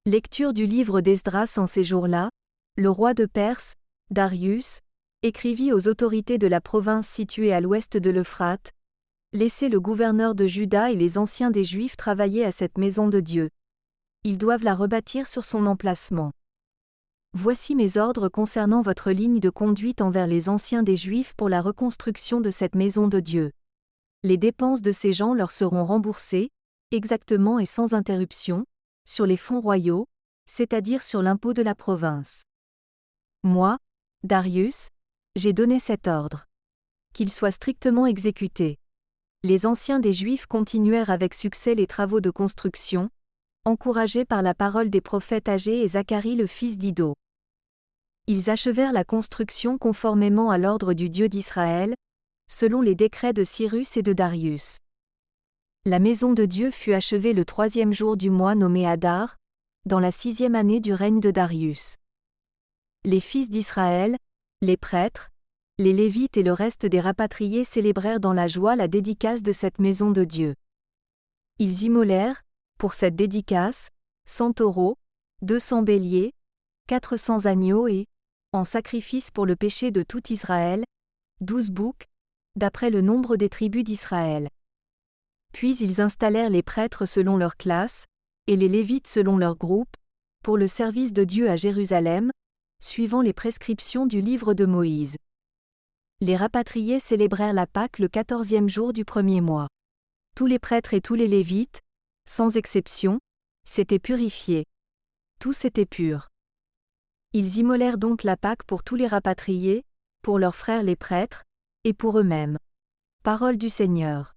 Lecture du livre d'Esdras. En ces jours-là, le roi de Perse, Darius, écrivit aux autorités de la province située à l'ouest de l'Euphrate: Laissez le gouverneur de Juda et les anciens des Juifs travailler à cette maison de Dieu. Ils doivent la rebâtir sur son emplacement. Voici mes ordres concernant votre ligne de conduite envers les anciens des Juifs pour la reconstruction de cette maison de Dieu. Les dépenses de ces gens leur seront remboursées, exactement et sans interruption, sur les fonds royaux, c'est-à-dire sur l'impôt de la province. Moi, Darius, j'ai donné cet ordre. Qu'il soit strictement exécuté. Les anciens des Juifs continuèrent avec succès les travaux de construction, encouragés par la parole des prophètes Agé et Zacharie le fils d'Iddo. Ils achevèrent la construction conformément à l'ordre du Dieu d'Israël, selon les décrets de Cyrus et de Darius. La maison de Dieu fut achevée le 3e jour du mois nommé Adar, dans la 6e année du règne de Darius. Les fils d'Israël, les prêtres, les Lévites et le reste des rapatriés célébrèrent dans la joie la dédicace de cette maison de Dieu. Ils immolèrent, pour cette dédicace, 100 taureaux, 200 béliers, 400 agneaux et, en sacrifice pour le péché de tout Israël, 12 boucs, d'après le nombre des tribus d'Israël. Puis ils installèrent les prêtres selon leur classe, et les Lévites selon leur groupe, pour le service de Dieu à Jérusalem, suivant les prescriptions du livre de Moïse. Les rapatriés célébrèrent la Pâque le 14e jour du premier mois. Tous les prêtres et tous les Lévites, sans exception, s'étaient purifiés. Tous étaient purs. Ils immolèrent donc la Pâque pour tous les rapatriés, pour leurs frères les prêtres, et pour eux-mêmes. Parole du Seigneur.